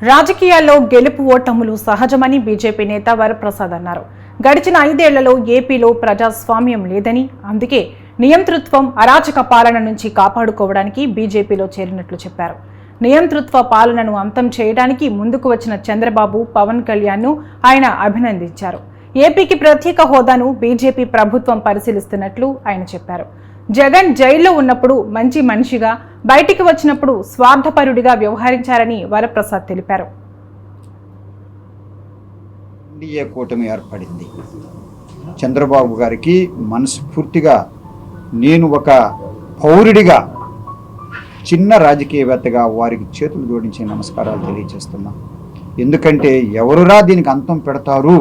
రాజకీయాల్లో గెలుపు ఓటములు సహజమని బీజేపీ నేత వరప్రసాద్ అన్నారు. గడిచిన 5 ఏళ్లలో ఏపీలో ప్రజాస్వామ్యం లేదని, అందుకే నియంతృత్వం, అరాచక పాలన నుంచి కాపాడుకోవడానికి బీజేపీలో చేరినట్లు చెప్పారు. నియంతృత్వ పాలనను అంతం చేయడానికి ముందుకు వచ్చిన చంద్రబాబు, పవన్ కళ్యాణ్ను ఆయన అభినందించారు. ఏపీకి ప్రత్యేక హోదాను బీజేపీ ప్రభుత్వం పరిశీలిస్తున్నట్లు ఆయన చెప్పారు. జగన్ జైల్లో ఉన్నప్పుడు మంచి మనిషిగా, బయటికి వచ్చినప్పుడు స్వార్థపరుడిగా వ్యవహరించారని వరప్రసాద్ తెలిపారు. ఎన్డీఏ కూటమి ఏర్పడింది. చంద్రబాబు గారికి మనస్ఫూర్తిగా నేను ఒక పౌరుడిగా, చిన్న రాజకీయవేత్తగా వారికి చేతులు జోడించే నమస్కారాలు తెలియజేస్తున్నా. ఎందుకంటే ఎవరురా దీనికి అంతం పెడతారు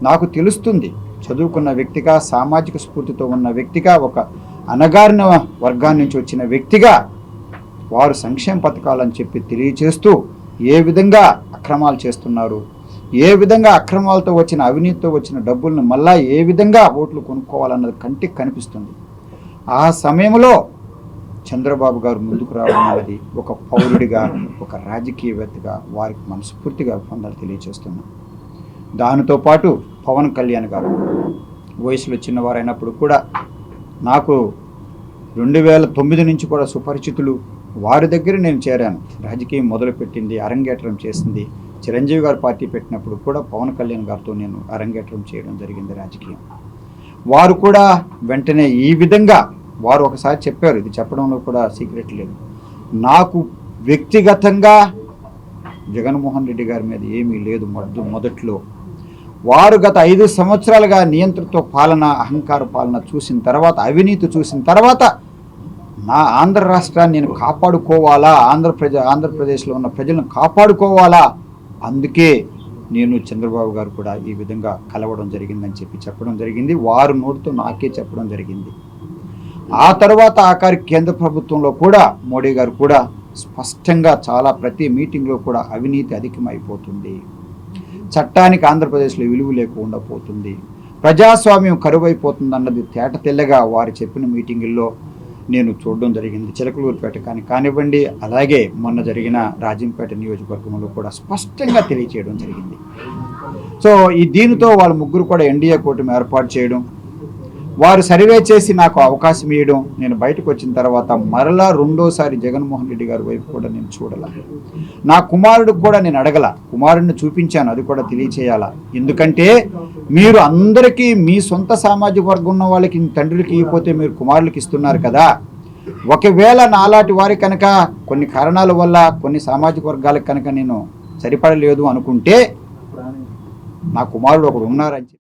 నాకు తెలుస్తుంది. చదువుకున్న వ్యక్తిగా, సామాజిక స్ఫూర్తితో ఉన్న వ్యక్తిగా, ఒక అణగారిన వర్గాన్ని నుంచి వచ్చిన వ్యక్తిగా వారు సంక్షేమ పథకాలని చెప్పి తెలియచేస్తూ ఏ విధంగా అక్రమాలు చేస్తున్నారు, ఏ విధంగా అక్రమాలతో వచ్చిన, అవినీతితో వచ్చిన డబ్బులను మళ్ళా ఏ విధంగా ఓట్లు కొనుక్కోవాలన్నది కంటికి కనిపిస్తుంది. ఆ సమయంలో చంద్రబాబు గారు ముందుకు రావడం అనేది ఒక పౌరుడిగా, ఒక రాజకీయవేత్తగా వారికి మనస్ఫూర్తిగా అభినందనలు తెలియజేస్తున్నాం. దానితో పాటు పవన్ కళ్యాణ్ గారు వయసులో చిన్నవారైనప్పుడు కూడా నాకు 2009 నుంచి కూడా సుపరిచితులు. వారి దగ్గర నేను చేరాను. రాజకీయం మొదలుపెట్టింది, అరంగేట్రం చేసింది చిరంజీవి గారు పార్టీ పెట్టినప్పుడు కూడా పవన్ కళ్యాణ్ గారితో నేను అరంగేట్రం చేయడం జరిగింది రాజకీయం. వారు కూడా వెంటనే ఈ విధంగా వారు ఒకసారి చెప్పారు, ఇది చెప్పడంలో కూడా సీక్రెట్ లేదు, నాకు వ్యక్తిగతంగా జగన్మోహన్ రెడ్డి గారి మీద ఏమీ లేదు. మొదట్లో వారు గత 5 సంవత్సరాలుగా నియంతృత్వ పాలన, అహంకార పాలన చూసిన తర్వాత, అవినీతి చూసిన తర్వాత నా ఆంధ్ర రాష్ట్రాన్ని నేను కాపాడుకోవాలా, ఆంధ్రప్రదేశ్లో ఉన్న ప్రజలను కాపాడుకోవాలా, అందుకే నేను చంద్రబాబు గారు కూడా ఈ విధంగా కలవడం జరిగిందని చెప్పడం జరిగింది. వారు నోటితో నాకే చెప్పడం జరిగింది. ఆ తర్వాత ఆఖరి కేంద్ర ప్రభుత్వంలో కూడా మోడీ గారు కూడా స్పష్టంగా చాలా ప్రతి మీటింగ్లో కూడా అవినీతి అధికమైపోతుంది, చట్టానికి ఆంధ్రప్రదేశ్లో విలువ లేకుండా పోతుంది, ప్రజాస్వామ్యం కరువైపోతుంది అన్నది తేట తెల్లగా వారు చెప్పిన మీటింగుల్లో నేను చూడడం జరిగింది. చిలకలూరుపేట కానివ్వండి, అలాగే మొన్న జరిగిన రాజంపేట నియోజకవర్గంలో కూడా స్పష్టంగా తెలియచేయడం జరిగింది. సో దీనితో వాళ్ళ ముగ్గురు కూడా ఎన్డీఏ కూటమి ఏర్పాటు చేయడం, వారు సర్వే చేసి నాకు అవకాశం ఇవ్వడం, నేను బయటకు వచ్చిన తర్వాత మరలా రెండోసారి జగన్మోహన్ రెడ్డి గారి వైపు కూడా నేను చూడాల. నా కుమారుడికి కూడా నేను అడగల, కుమారుడిని చూపించాను, అది కూడా తెలియచేయాలా. ఎందుకంటే మీరు అందరికీ మీ సొంత సామాజిక వర్గం ఉన్న వాళ్ళకి తండ్రులకి ఇవ్వకపోతే మీరు కుమారులకి ఇస్తున్నారు కదా. ఒకవేళ నాలాంటి వారి కనుక కొన్ని కారణాల వల్ల కొన్ని సామాజిక వర్గాలకు కనుక నేను సరిపడలేదు అనుకుంటే నా కుమారుడు ఒకడు ఉన్నారని